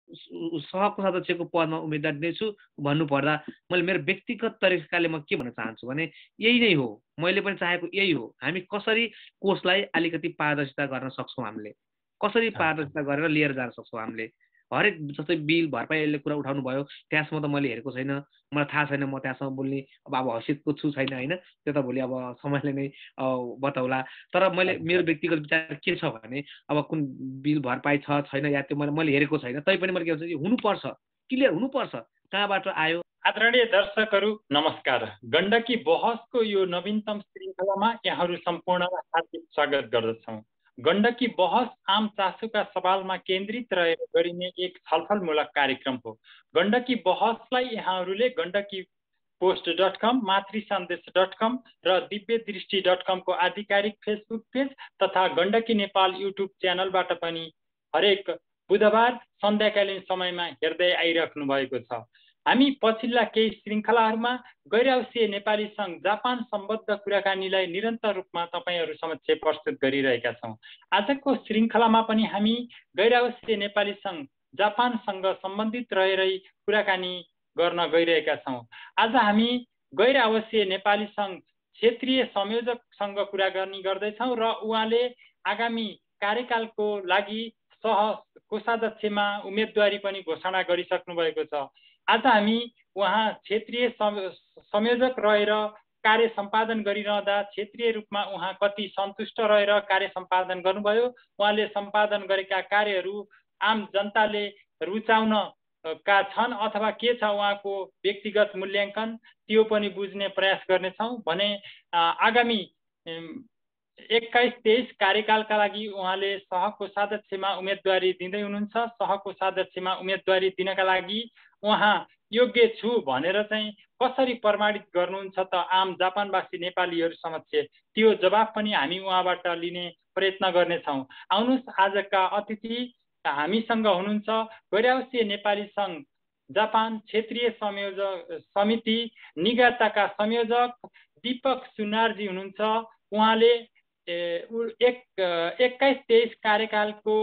सहकोषाध्यक्षको पदमा उम्मेदवार दिनेछु भन्नुपर्दा मैले मेरो व्यक्तिगत तरिकाले म के भन्न चाहन्छु भने यही नै हो, मैले पनि चाहेको यही हो। हामी कसरी कोषलाई अलिकति पारदर्शिता गर्न सक्छौँ, हामीले कसरी पारदर्शिता गरेर लिएर जान सक्छौँ। हामीले हरेक जस्तै बिल भरपाईले कुरा उठाउनु भयो, त्यहाँसम्म त मैले हेरेको छैन, मलाई थाहा छैन, म त्यहाँसम्म बोल्ने अब हैसियतको छु छैन होइन, त्यो त भोलि अब समयले नै बताउला। तर मैले मेरो व्यक्तिगत विचार के छ भने अब कुन बिल भरपाई छ छैन या त्यो मैले हेरेको छैन, तैपनि मैले के भन्छ हुनुपर्छ, क्लियर हुनुपर्छ, कहाँबाट आयो। आदरणीय दर्शकहरू नमस्कार। गण्डकी बहसको यो नवीनतम श्रृङ्खलामा यहाँहरू सम्पूर्णलाई हार्दिक स्वागत गर्दछौँ। गण्डकी बहस आम चासोका सवालमा केन्द्रित रहेर गरिने एक छलफलमूलक कार्यक्रम हो। गण्डकी बहसलाई यहाँहरूले गण्डकी post.com, मातृसन्देश.com र दिव्यदृष्टि.com को आधिकारिक फेसबुक पेज तथा गण्डकी नेपाल युट्युब च्यानलबाट पनि हरेक बुधबार सन्ध्याकालीन समयमा हेर्दै आइराख्नु भएको छ। हामी पछिल्ला केही श्रृङ्खलाहरूमा गैर-आवासीय नेपाली सङ्घ जापान सम्बद्ध कुराकानीलाई निरन्तर रूपमा तपाईहरू समक्ष प्रस्तुत गरिरहेका छौँ। आजको श्रृङ्खलामा पनि हामी गैर-आवासीय नेपाली सङ्घ जापानसँग सम्बन्धित रहेरै कुराकानी गर्न गइरहेका छौँ। आज हामी गैर-आवासीय नेपाली सङ्घ क्षेत्रीय संयोजकसँग कुराकानी गर्दैछौँ र उहाँले आगामी कार्यकालको लागि सह कोषाध्यक्षमा उम्मेदवारी पनि घोषणा गरिसक्नु भएको छ। आज हामी उहाँ क्षेत्रीय संयोजक रहेर कार्य सम्पादन गरिरहँदा क्षेत्रीय रूपमा उहाँ कति सन्तुष्ट रहेर कार्य सम्पादन गर्नुभयो, उहाँले सम्पादन गरेका कार्यहरू आम जनताले रुचाउन का छन् अथवा के छ उहाँको व्यक्तिगत मूल्याङ्कन, त्यो पनि बुझ्ने प्रयास गर्नेछौँ भने आगामी 21-23 कार्यकालका लागि उहाँले सहकोषाध्यक्षमा उम्मेदवारी दिँदै हुनुहुन्छ। सहकोषाध्यक्षमा उम्मेदवारी दिनका लागि उहाँ योग्य छु भनेर चाहिँ कसरी प्रमाणित गर्नुहुन्छ त आम जापानवासी नेपालीहरू समक्ष, त्यो जवाफ पनि हामी उहाँबाट लिने प्रयत्न गर्नेछौँ। आउनुहोस्, आजका अतिथि हामीसँग हुनुहुन्छ गैर-आवासीय नेपाली सङ्घ जापान क्षेत्रीय समिति निगाताका संयोजक दीपक सुनारजी हुनुहुन्छ। उहाँले 21-23 कार्यकालको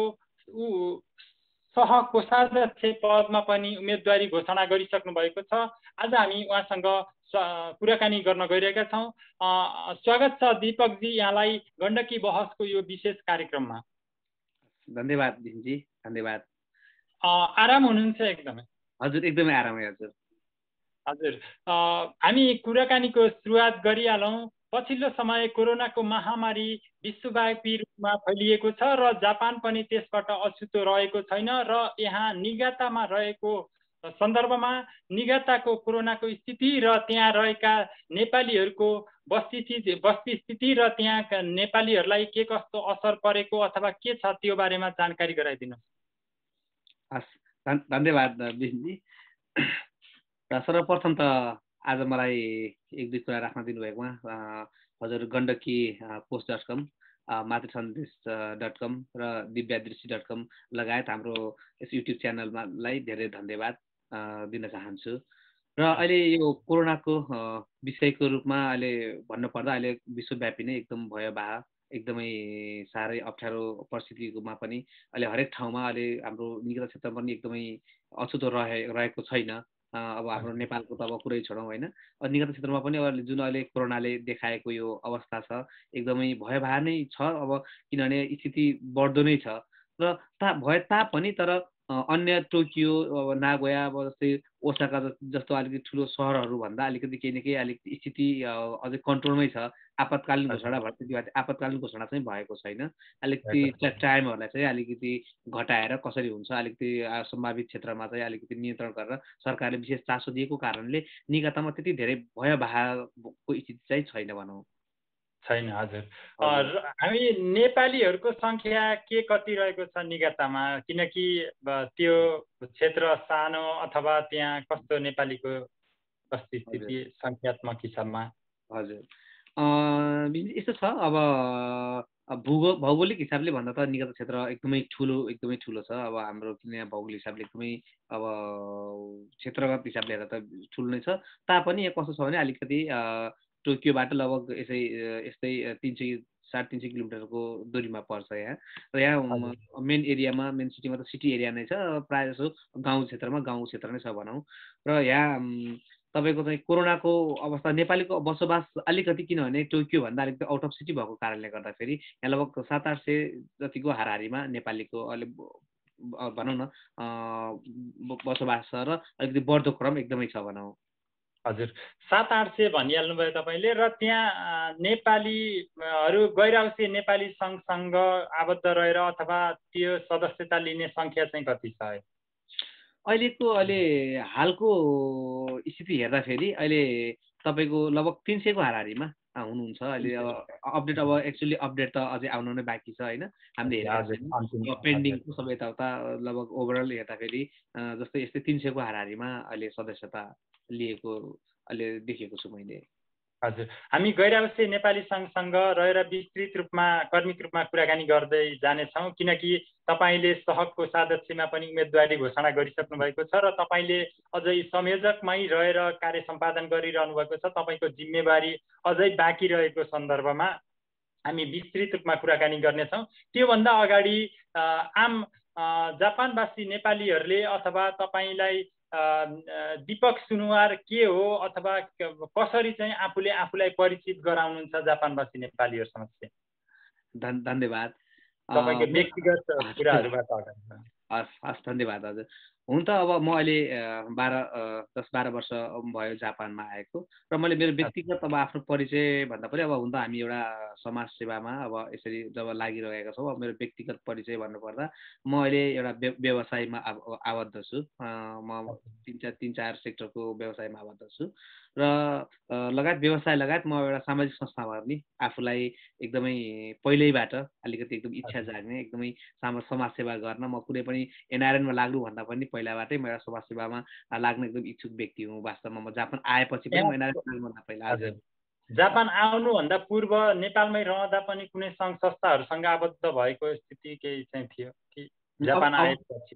सहकोषाध्यक्ष पदमा पनि उम्मेदवारी घोषणा गरिसक्नु भएको छ। आज हामी उहाँसँग कुराकानी गर्न गइरहेका छौँ। स्वागत छ दीपकजी यहाँलाई गण्डकी बहसको यो विशेष कार्यक्रममा। धन्यवाद दिनजी, धन्यवाद। आराम हुनुहुन्छ एकदमै? हजुर, एकदमै आरामै हजुर। हजुर, हामी कुराकानीको सुरुवात गरिहालौँ। पछिल्लो समय कोरोनाको महामारी विश्वव्यापी रूपमा फैलिएको छ र जापान पनि त्यसबाट अछुतो रहेको छैन र यहाँ निगातामा रहेको सन्दर्भमा निगाताको कोरोनाको स्थिति र त्यहाँ रहेका नेपालीहरूको बस्ती स्थिति र त्यहाँ नेपालीहरूलाई के कस्तो असर परेको अथवा के छ त्यो बारेमा जानकारी गराइदिनुहोस्। हस्, धन्यवाद बिनजी। सर्वप्रथम त आज मलाई एक दुई कुरा राख्न दिनुभएकोमा हजुर गण्डकी post.com, मातृसन्देश.com र दिव्यदृष्टि.com लगायत हाम्रो यस युट्युब च्यानललाई धेरै धन्यवाद दिन चाहन्छु। र अहिले यो कोरोनाको विषयको रूपमा अहिले भन्नुपर्दा अहिले विश्वव्यापी नै एकदम भयावह, एकदमै साह्रै अप्ठ्यारो परिस्थितिमा पनि अहिले हरेक ठाउँमा अहिले हाम्रो निगरानी क्षेत्रमा पनि एकदमै अछुतो रहेको छैन। अब हाम्रो नेपालको त अब कुरै छोडौँ होइन, निगरानी क्षेत्रमा पनि अब जुन अहिले कोरोनाले देखाएको यो अवस्था छ एकदमै भयावह नै छ। अब किनभने स्थिति बढ्दो नै छ र भए तापनि तर अन्य टोकियो, अब नागोया, अब जस्तै ओसाका जस्तो अलिकति ठुलो सहरहरू भन्दा अलिकति केही न केही अलिकति स्थिति अझै कन्ट्रोलमै छ। आपतकालीन घोषणा भए आपतकालीन घोषणा चाहिँ भएको छैन। अलिकति टाइमहरूलाई चाहिँ अलिकति घटाएर कसरी हुन्छ अलिकति सम्भावित क्षेत्रमा चाहिँ अलिकति नियन्त्रण गरेर सरकारले विशेष चासो दिएको कारणले निगातामा त्यति धेरै भयावहको स्थिति चाहिँ छैन भनौँ। छैन। हजुर, हामी नेपालीहरूको सङ्ख्या के कति रहेको छ निगातामा, किनकि त्यो क्षेत्र सानो अथवा त्यहाँ कस्तो नेपालीको स्थिति सङ्ख्यात्मक हिसाबमा? हजुर, यस्तो छ। अब भौगोलिक हिसाबले भन्दा त निगरानी क्षेत्र एकदमै ठुलो छ। अब हाम्रो यहाँ भौगोलिक हिसाबले एकदमै अब क्षेत्रगत हिसाबले हेर्दा त ठुलो नै छ। तापनि यहाँ कस्तो छ भने अलिकति टोकियोबाट लगभग यस्तै 350 किलोमिटरको दूरीमा पर्छ यहाँ। र यहाँ मेन एरियामा, मेन सिटीमा त सिटी एरिया नै छ, प्रायः जसो गाउँ क्षेत्र नै छ भनौँ। र यहाँ तपाईँको चाहिँ कोरोनाको अवस्था, नेपालीको बसोबास अलिकति किनभने टोकियोभन्दा अलिकति आउट अफ सिटी भएको कारणले गर्दाखेरि यहाँ लगभग 700-800 जतिको हाराहारीमा नेपालीको अहिले भनौँ न बसोबास छ र अलिकति बढ्दो क्रम एकदमै छ भनौँ। हजुर, 700-800 भनिहाल्नुभयो तपाईँले। र त्यहाँ नेपालीहरू गैर आवासीय नेपाली सङ्घसँग आबद्ध रहेर अथवा त्यो सदस्यता लिने सङ्ख्या चाहिँ कति छ? अहिले हालको स्थिति हेर्दाखेरि अहिले तपाईँको लगभग 300 को हाराहारीमा हुनुहुन्छ अहिले। अपडेट अब एक्चुअली अपडेट त अझै आउनु नै बाँकी छ होइन, हामीले हेरेको पेन्डिङको सबै यताउता लगभग ओभरअल हेर्दाखेरि जस्तै यस्तै 300 को हाराहारीमा अहिले सदस्यता लिएको अहिले देखेको छु मैले। हजुर, हामी गैर आवासीय नेपाली सङ्घसँग रहेर विस्तृत रूपमा कर्मिक रूपमा कुराकानी गर्दै जानेछौँ, किनकि तपाईँले सहको सदस्यमा पनि उम्मेदवारी घोषणा गरिसक्नु भएको छ र तपाईँले अझै संयोजकमै रहेर कार्य सम्पादन गरिरहनु भएको छ। तपाईँको जिम्मेवारी अझै बाँकी रहेको सन्दर्भमा हामी विस्तृत रूपमा कुराकानी गर्नेछौँ। त्योभन्दा अगाडि आम जापानवासी नेपालीहरूले अथवा तपाईँलाई दीपक सुनुवार के हो अथवा कसरी चाहिँ आफूलाई परिचित गराउनुहुन्छ जापानवासी नेपालीहरूसँग? धन्यवाद। तपाईँको व्यक्तिगत कुराहरूबाट हस्, धन्यवाद हजुर। हुन त अब म अहिले 10-12 वर्ष भयो जापानमा आएको, र मैले मेरो व्यक्तिगत अब आफ्नो परिचय भन्दा पनि अब हुन त हामी एउटा समाज सेवामा अब यसरी जब लागिरहेका छौँ, अब मेरो व्यक्तिगत परिचय भन्नुपर्दा म अहिले एउटा व्यवसायमा आबद्ध छु। म 3-4 सेक्टरको व्यवसायमा आबद्ध छु र व्यवसाय लगायत म एउटा सामाजिक संस्थामा पनि आफूलाई एकदमै पहिल्यैबाट अलिकति एकदम इच्छा जाग्ने, एकदमै समाज सेवा गर्न म कुनै पनि एनआरएनमा लाग्नु भन्दा पनि पहिलाबाटै म एउटा समाज सेवामा लाग्न एकदम इच्छुक व्यक्ति हुँ। वास्तवमा म जापान आएपछि पनि म एनआरएन लाग्नुभन्दा पहिला। हजुर, जापान आउनुभन्दा पूर्व नेपालमै रहँदा पनि कुनै सङ्घ संस्थाहरूसँग आबद्ध भएको स्थिति केही चाहिँ थियो कि जापान आएपछि?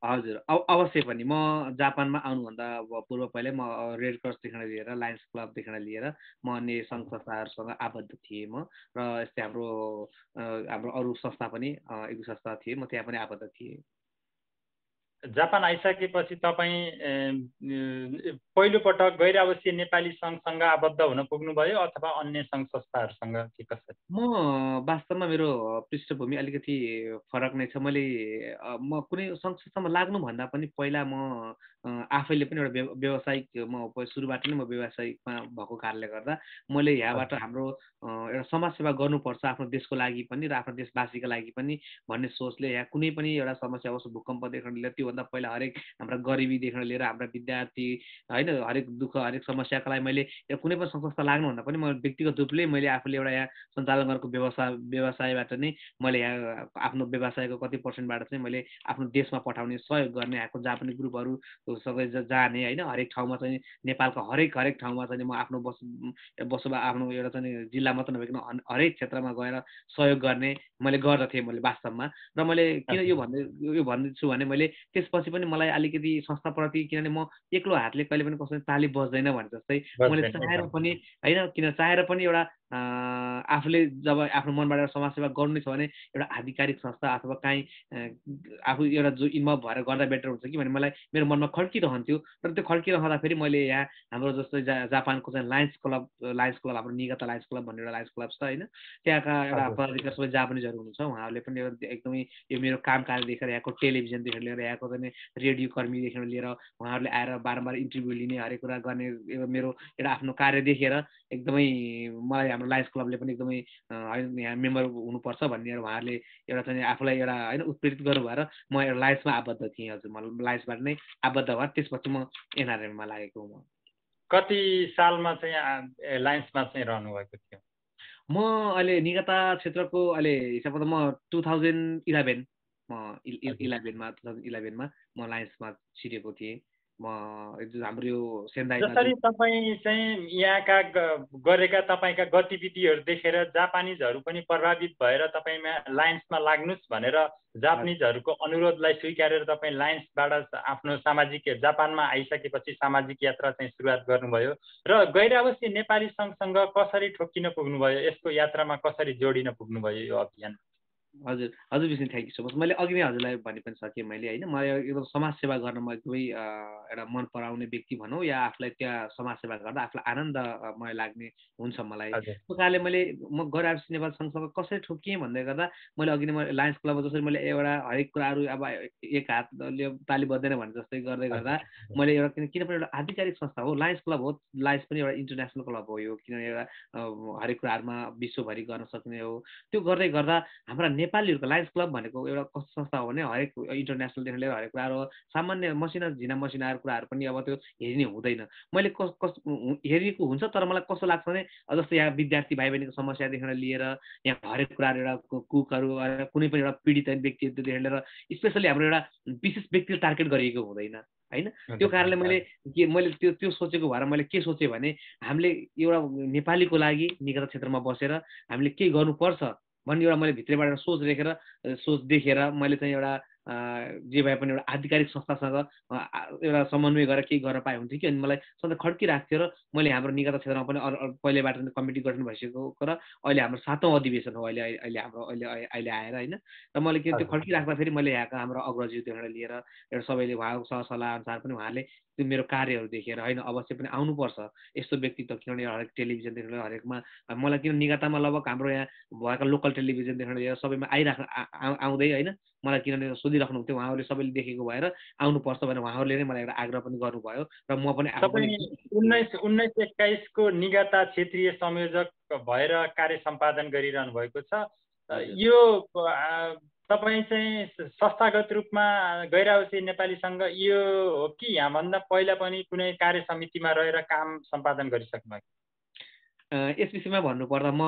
हजुर, अवश्य पनि। म जापानमा आउनुभन्दा पूर्व पहिल्यै म रेड क्रसदेखि लिएर लायन्स क्लबदेखि लिएर म अन्य सङ्घ संस्थाहरूसँग आबद्ध थिएँ म, र यस्तै हाम्रो अरू संस्था पनि एक दुई संस्था थिए, म त्यहाँ पनि आबद्ध थिएँ। जापान आइसकेपछि तपाईँ पहिलोपटक गैर आवासीय नेपाली सङ्घसँग आबद्ध हुन पुग्नुभयो अथवा अन्य सङ्घ संस्थाहरूसँग के कसरी? म वास्तवमा मेरो पृष्ठभूमि अलिकति फरक नै छ। म कुनै सङ्घ संस्थामा लाग्नुभन्दा पनि पहिला म आफैले पनि एउटा व्यावसायिक, म सुरुबाट नै म व्यावसायिकमा भएको कारणले गर्दा मैले यहाँबाट हाम्रो एउटा समाजसेवा गर्नुपर्छ आफ्नो देशको लागि पनि र आफ्नो देशवासीको लागि पनि भन्ने सोचले यहाँ कुनै पनि एउटा समस्या होस्, भूकम्पदेखि लिएर त्योभन्दा पहिला हरेक हाम्रा गरिबीदेखि लिएर हाम्रा विद्यार्थी होइन हरेक दुःख हरेक समस्याको लागि मैले कुनै पनि सङ्घ संस्था लाग्नुभन्दा पनि म व्यक्तिगत रूपले मैले आफूले एउटा यहाँ सञ्चालन गरेको व्यवसायबाट नै मैले यहाँ आफ्नो व्यवसायको कति पर्सेन्टबाट चाहिँ मैले आफ्नो देशमा पठाउने सहयोग गर्ने, यहाँको जापानी ग्रुपहरू सबै जाने होइन, हरेक ठाउँमा चाहिँ नेपालको हरेक ठाउँमा चाहिँ म आफ्नो आफ्नो एउटा चाहिँ जिल्ला मात्र नभइकन हरेक क्षेत्रमा गएर सहयोग गर्ने मैले गर्दथेँ मैले वास्तवमा। र मैले किन यो भन्दैछु भने मैले त्यसपछि पनि मलाई अलिकति संस्थाप्रति, किनभने म एक्लो हातले कहिले पनि कसैले ताली बज्दैन भने जस्तै मैले चाहेर पनि होइन, किन चाहेर पनि एउटा आफूले जब आफ्नो मनबाट एउटा समाजसेवा गर्नु छ भने एउटा आधिकारिक संस्था अथवा काहीँ आफू एउटा जो इन्भल्भ भएर गर्दा बेटर हुन्छ कि भन्ने मलाई मेरो मनमा खड्किरहन्थ्यो। र त्यो खड्किरहँदाखेरि मैले यहाँ हाम्रो जस्तै जापानको चाहिँ लायन्स क्लब हाम्रो निगता लायन्स क्लब भन्ने एउटा लायन्स क्लब छ होइन, त्यहाँका एउटा पदाधिकारी सबै जापानिजहरू हुनुहुन्छ, उहाँहरूले पनि एकदमै यो मेरो काम कार्य देखेर यहाँको टेलिभिजनदेखि लिएर यहाँको चाहिँ रेडियो कर्मीदेखि लिएर उहाँहरूले आएर बारम्बार इन्टरभ्यू लिने, हरेक कुरा गर्ने, मेरो एउटा आफ्नो कार्य देखेर एकदमै मलाई हाम्रो लायन्स क्लबले पनि एकदमै यहाँ मेम्बर हुनुपर्छ भन्ने उहाँहरूले एउटा चाहिँ आफूलाई एउटा होइन उत्प्रेरित गर्नु भएर म एउटा लायन्समा आबद्ध थिएँ। हजुर, म लायन्सबाट नै आबद्ध भएर त्यसपछि म एनआरएममा लागेको हुँ। कति सालमा चाहिँ लायन्समा चाहिँ रहनु भएको थियो? म अहिले निगता क्षेत्रको अहिले हिसाबमा त म 2011 2011मा म लायन्समा छिरेको थिएँ। हाम्रो यो सेन्दाईमा जसरी तपाईँ चाहिँ यहाँका गरेका तपाईँका गतिविधिहरू देखेर जापानिजहरू पनि प्रभावित भएर तपाईँमा लायन्समा लाग्नुहोस् भनेर जापानिजहरूको अनुरोधलाई स्वीकारेर तपाईँ लायन्सबाट आफ्नो सामाजिक जापानमा आइसकेपछि सामाजिक यात्रा चाहिँ सुरुवात गर्नुभयो र गैर आवासीय नेपाली सङ्घसँग कसरी ठोक्किन पुग्नुभयो, यसको यात्रामा कसरी जोडिन पुग्नुभयो यो अभियान? हजुर हजुर Vishnu thank you so much. मैले अघि नै हजुरलाई भनि पनि सकेँ मैले होइन, मलाई एकदम समाजसेवा गर्न म एकदमै एउटा मन पराउने व्यक्ति भनौँ या आफूलाई त्यहाँ समाजसेवा गर्दा आफूलाई आनन्दमय लाग्ने हुन्छ मलाई। त्यो कारणले म गैर आवासीय नेपाल सङ्घसँग कसरी ठोकिएँ भन्दै गर्दा मैले अघि नै लायन्स क्लबमा जसरी मैले एउटा हरेक कुराहरू अब एक हातले ताली बज्दैन भने जस्तै गर्दै गर्दा मैले एउटा किन पनि एउटा आधिकारिक संस्था हो, लायन्स क्लब हो, लायन्स पनि एउटा इन्टरनेसनल क्लब हो यो, किनभने एउटा हरेक कुराहरूमा विश्वभरि गर्न सक्ने हो। त्यो गर्दै गर्दा हाम्रा नेपालीहरूको लायन्स क्लब भनेको एउटा कस्तो संस्था हो भने हरेक इन्टरनेसनलदेखि लिएर हरेक कुराहरू सामान्य मसिना झिना मसिनाहरू कुराहरू पनि अब त्यो हेरिने हुँदैन। मैले हेरिएको हुन्छ, तर मलाई कस्तो लाग्छ भने जस्तो यहाँ विद्यार्थी भाइ बहिनीको समस्यादेखि लिएर यहाँ हरेक कुराहरू एउटा कुकहरू कुनै पनि एउटा पीडित व्यक्तिदेखि लिएर स्पेसली हाम्रो एउटा विशेष व्यक्तिले टार्गेट गरिएको हुँदैन होइन। त्यो कारणले मैले त्यो सोचेको भएर मैले के सोचेँ भने हामीले एउटा नेपालीको लागि निकट क्षेत्रमा बसेर हामीले केही गर्नुपर्छ भन्ने एउटा मैले भित्रबाट सोच देखेर मैले चाहिँ एउटा जे भए पनि एउटा आधिकारिक संस्थासँग एउटा समन्वय गरेर केही गर्न पाए हुन्थ्यो कि, अनि मलाई सधैँ खड्किरहेको थियो। र मैले हाम्रो निकट क्षेत्रमा पनि पहिलेबाट कमिटी गठन भइसकेको र अहिले हाम्रो 7औं अधिवेशन हो अहिले हाम्रो अहिले आएर होइन। र मैले के त्यो खड्किराख्दाखेरि मैले यहाँका हाम्रो अग्रजहरूदेखि लिएर एउटा सबैले उहाँको सरसल्लाह अनुसार पनि उहाँले त्यो मेरो कार्यहरू देखेर होइन अवश्य पनि आउनुपर्छ यस्तो व्यक्तित्व, किनभने हरेक टेलिभिजनदेखि लिएर हरेकमा मलाई किन निगातामा लगभग हाम्रो यहाँ भएका लोकल टेलिभिजनदेखि लिएर सबैमा आउँदै होइन मलाई किनभने सोधिराख्नु हुन्थ्यो, उहाँहरूले सबैले देखेको भएर आउनुपर्छ भनेर उहाँहरूले नै मलाई एउटा आग्रह पनि गर्नुभयो र म पनि 1921 को निगाता क्षेत्रीय संयोजक भएर कार्य सम्पादन गरिरहनु भएको छ। यो तपाईँ चाहिँ संस्थागत रूपमा गैर आवासीय नेपाली सङ्घ यो हो कि यहाँभन्दा पहिला पनि कुनै कार्य समितिमा रहेर काम सम्पादन गरिसक्नु भएको? यस विषयमा भन्नुपर्दा म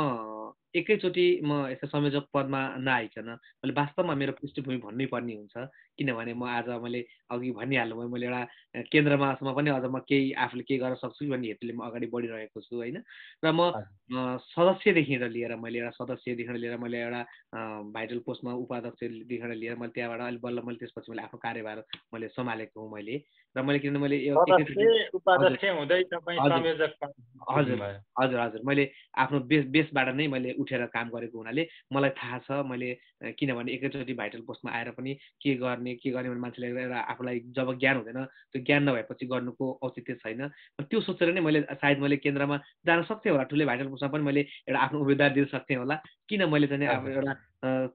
एकैचोटि म यस्तो संयोजक पदमा नआइकन मैले वास्तवमा मेरो पृष्ठभूमि भन्नै पर्ने हुन्छ, किनभने म आज मैले अघि भनिहाल्नु भयो मैले एउटा केन्द्रमासम्म पनि अझ म केही आफूले केही गर्न सक्छु भन्ने हेतुले म अगाडि बढिरहेको छु होइन। र म सदस्यदेखि लिएर मैले एउटा सदस्यदेखि लिएर मैले एउटा भाइटल पोस्टमा उपाध्यक्षदेखि लिएर मैले त्यहाँबाट अहिले बल्ल मैले त्यसपछि मैले आफ्नो कार्यभार मैले सम्हालेको हुँ मैले। र मैले किनभने मैले हजुर हजुर हजुर मैले आफ्नो बेसबाट नै मैले उठेर काम गरेको हुनाले मलाई थाहा छ मैले किनभने एकैचोटि भाइटल पोस्टमा आएर पनि के गर्ने भने मान्छेले एउटा आफूलाई जब ज्ञान हुँदैन त्यो ज्ञान नभएपछि गर्नुको औचित्य छैन। त्यो सोचेर नै मैले सायद मैले केन्द्रमा जान सक्थेँ होला, ठुलै भाइटल पोस्टमा पनि मैले एउटा आफ्नो उम्मेदवार दिन सक्थेँ होला। किन मैले चाहिँ अब एउटा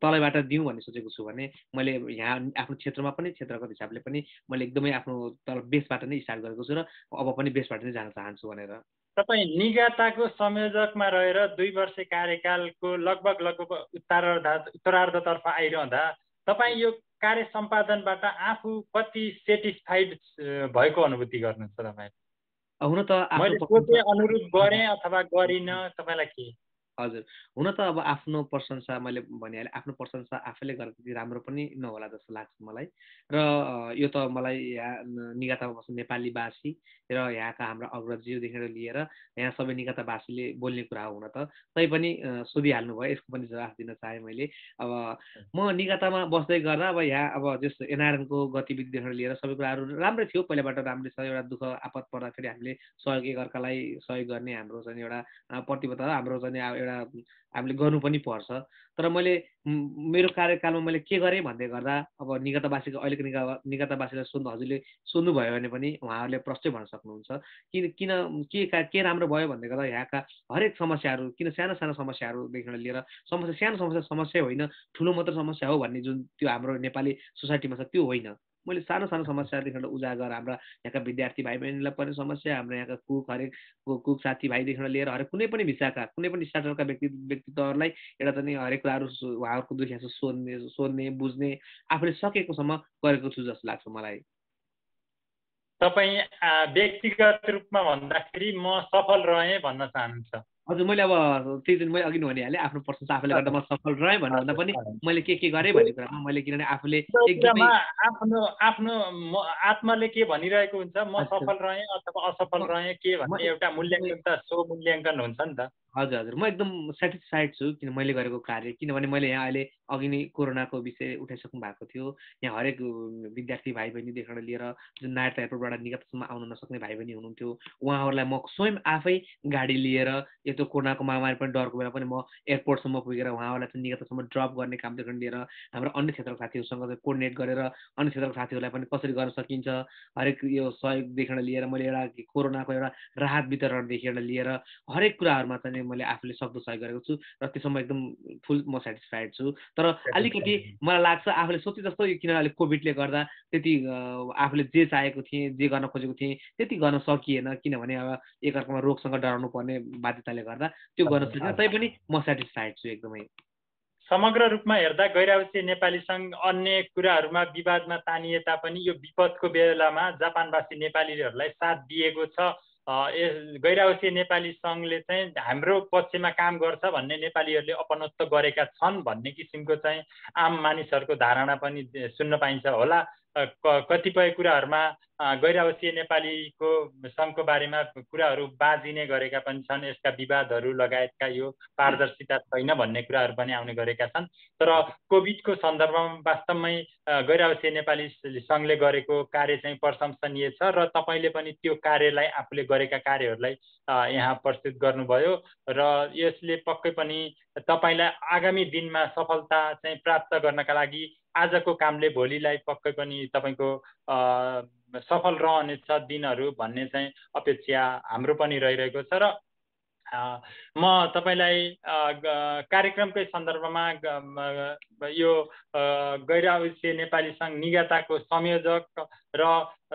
तलैबाट दिउँ भन्ने सोचेको छु भने मैले यहाँ आफ्नो क्षेत्रमा पनि क्षेत्रको हिसाबले पनि मैले एकदमै आफ्नो तल बेसबाट नै स्टार्ट गरेको छु र अब पनि बेसबाट नै जान चाहन्छु भनेर। तपाईँ निगाताको संयोजकमा रहेर 2 वर्ष कार्यकालको लगभग उत्तरार्धतर्फ आइरहँदा तपाईँ यो कार्य सम्पादनबाट आफू कति सेटिस्फाइड भएको अनुभूति गर्नुहुन्छ तपाईँ? हुन त मैले सोचे अनुरोध गरेँ अथवा गरिनँ, तपाईँलाई के? हजुर हुन त अब आफ्नो प्रशंसा मैले भनिहालेँ, आफ्नो प्रशंसा आफैले गरेर त्यति राम्रो पनि नहोला जस्तो लाग्छ मलाई। र यो त मलाई यहाँ निगातामा बस्ने नेपालीवासी र यहाँका हाम्रा अग्रजहरूदेखि लिएर यहाँ सबै निगातावासीले बोल्ने कुरा हो। हुन त तैपनि सोधिहाल्नु भयो, यसको पनि जवाफ दिन चाहेँ मैले। अब म निगातामा बस्दै गर्दा अब यहाँ अब जस्तो एनआरएनको गतिविधिदेखि लिएर सबै कुराहरू राम्रै थियो, पहिलाबाट राम्रै छ। एउटा दुःख आपत पर्दाखेरि हामीले सहयोग एकअर्कालाई सहयोग गर्ने हाम्रो चाहिँ एउटा प्रतिबद्धता हाम्रो चाहिँ एउटा हामीले गर्नु पनि पर्छ। तर मैले मेरो कार्यकालमा मैले के गरेँ भन्दै गर्दा अब निगातावासीको अहिलेको निगातावासीलाई हजुरले सोध्नुभयो भने पनि उहाँहरूले प्रष्टै भन्न सक्नुहुन्छ किन के राम्रो भयो भन्दै गर्दा यहाँका हरेक समस्याहरू किन सानो सानो समस्याहरूदेखि लिएर सानो समस्या होइन ठुलो मात्र समस्या हो भन्ने जुन त्यो हाम्रो नेपाली सोसाइटीमा छ त्यो होइन। मैले सानो सानो समस्यादेखि उजागर हाम्रा यहाँका विद्यार्थी भाइ बहिनीलाई पर्ने समस्या, हाम्रो यहाँका कुक साथीभाइदेखि लिएर हरेक कुनै पनि भिसाका कुनै पनि स्टार्टरका व्यक्तित्वहरूलाई एउटा चाहिँ हरेक कुराहरू उहाँहरूको दुखिया सोध्ने बुझ्ने आफूले सकेकोसम्म गरेको छु जस्तो लाग्छ मलाई। तपाईँ व्यक्तिगत रूपमा भन्दाखेरि म सफल रहेँ भन्न चाहनुहुन्छ? हजुर मैले अब त्यही जुन मैले अघि नै भनिहालेँ आफ्नो प्रशंसा आफूले गर्दा म सफल रहेँ भन्नुभन्दा पनि मैले के गरेँ भन्ने कुरामा मैले किनभने आफूले एकदमै आफ्नो आफ्नो आत्माले के भनिरहेको हुन्छ म सफल रहेँ अथवा असफल रहेँ के भन्ने एउटा मूल्याङ्कन त सो मूल्याङ्कन हुन्छ नि त। हजुर हजुर म एकदम सेटिस्फाइड छु किन मैले गरेको कार्य, किनभने मैले यहाँ अहिले अघि नै कोरोनाको विषय उठाइसक्नु भएको थियो। यहाँ हरेक विद्यार्थी भाइ बहिनीदेखि लिएर जुन नायरता एयरपोर्टबाट निकटसम्म आउन नसक्ने भाइ बहिनी हुनुहुन्थ्यो, उहाँहरूलाई म स्वयं आफै गाडी लिएर यो कोरोनाको महामारी पनि डरको बेला पनि म एयरपोर्टसम्म पुगेर उहाँहरूलाई चाहिँ निकटसम्म ड्रप गर्ने कामदेखि लिएर हाम्रो अन्य क्षेत्रका साथीहरूसँग चाहिँ कोर्डिनेट गरेर अन्य क्षेत्रका साथीहरूलाई पनि कसरी गर्न सकिन्छ हरेक यो सहयोगदेखि लिएर मैले एउटा कोरोनाको एउटा राहत वितरणदेखि लिएर हरेक कुराहरूमा चाहिँ मैले आफूले सक्दो सहयोग गरेको छु र त्यसमा एकदम फुल म सेटिस्फाइड छु। तर अलिकति मलाई लाग्छ आफूले सोचे जस्तो यो किन अहिले कोभिडले गर्दा त्यति आफूले जे चाहेको थिएँ जे गर्न खोजेको थिएँ त्यति गर्न सकिएन, किनभने अब एकअर्कामा रोगसँग डराउनु पर्ने बाध्यताले गर्दा त्यो गर्न सकिएन। तैपनि म सेटिस्फाइड छु एकदमै। समग्र रूपमा हेर्दा गैर-आवासीय नेपाली सङ्घ अन्य कुराहरूमा विवादमा तानिए तापनि यो विपदको बेलामा जापानवासी नेपालीहरूलाई साथ दिएको छ। गैर-आवासीय नेपाली सङ्घले चाहिँ हाम्रो पक्षमा काम गर्छ भन्ने नेपालीहरूले अपनत्व गरेका छन् भन्ने किसिमको चाहिँ आम मानिसहरूको धारणा पनि सुन्न पाइन्छ होला। कतिपय कुराहरूमा गैर-आवासीय नेपालीको सङ्घको बारेमा कुराहरू बाजिने गरेका पनि छन्। यसका विवादहरू लगायतका यो पारदर्शिता छैन भन्ने कुराहरू पनि आउने गरेका छन्। तर कोभिडको सन्दर्भमा वास्तवमै गैर-आवासीय नेपाली सङ्घले गरेको कार्य चाहिँ प्रशंसनीय छ र तपाईँले पनि त्यो कार्यलाई आफूले गरेका कार्यहरूलाई यहाँ प्रस्तुत गर्नुभयो र यसले पक्कै पनि तपाईँलाई आगामी दिनमा सफलता चाहिँ प्राप्त गर्नका लागि आजको कामले भोलिलाई पक्कै पनि तपाईँको सफल रहनेछ दिनहरू भन्ने चाहिँ अपेक्षा हाम्रो पनि रहिरहेको छ। र म तपाईँलाई कार्यक्रमकै सन्दर्भमा यो गैर-आवासीय नेपाली सङ्घ निगाताको संयोजक र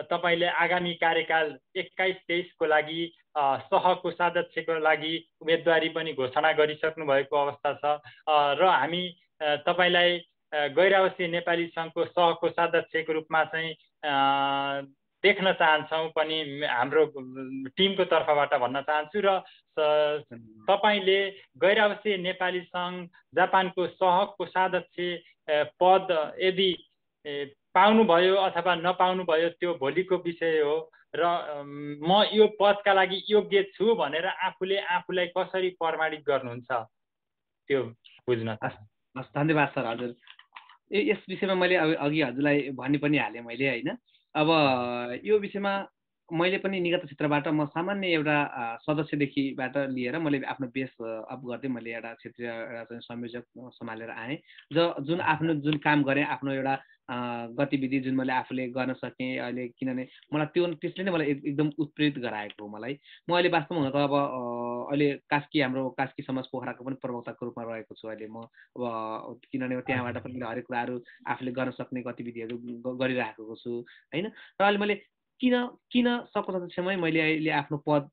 तपाईँले आगामी कार्यकाल 21-23 को लागि सहकोषाध्यक्षको लागि उम्मेदवारी पनि घोषणा गरिसक्नु भएको अवस्था छ र हामी तपाईँलाई गैर-आवासीय नेपाली सङ्घको सहकोषाध्यक्षको रूपमा चाहिँ देख्न चाहन्छौँ पनि हाम्रो टिमको तर्फबाट भन्न चाहन्छु। र तपाईँले गैर-आवासीय नेपाली सङ्घ जापानको सहकोषाध्यक्ष पद यदि पाउनुभयो अथवा नपाउनुभयो त्यो भोलिको विषय हो र म यो पदका लागि योग्य छु भनेर आफूलाई कसरी प्रमाणित गर्नुहुन्छ त्यो बुझ्न चाहन्छु। धन्यवाद सर। हजुर यस विषयमा मैले अघि हजुरलाई भनि पनि हालेँ मैले होइन। अब यो विषयमा मैले पनि निगत क्षेत्रबाट म सामान्य एउटा सदस्यदेखिबाट लिएर मैले आफ्नो बेस अप गर्दै मैले एउटा क्षेत्रीय एउटा संयोजक सम्हालेर आएँ। जुन आफ्नो जुन काम गरेँ आफ्नो एउटा गतिविधि जुन मैले आफूले गर्न सकेँ अहिले, किनभने मलाई त्यसले नै मलाई एकदम उत्प्रेरित गराएको हो। मलाई म अहिले वास्तवमा हुन त अब अहिले हाम्रो कास्की समाज पोखराको पनि प्रवक्ताको रूपमा रहेको छु अहिले म। अब किनभने त्यहाँबाट पनि हरेक कुराहरू आफूले गर्न सक्ने गतिविधिहरू गरिराखेको छु होइन। र अहिले मैले किन सहकोषाध्यक्षमै मैले अहिले आफ्नो पद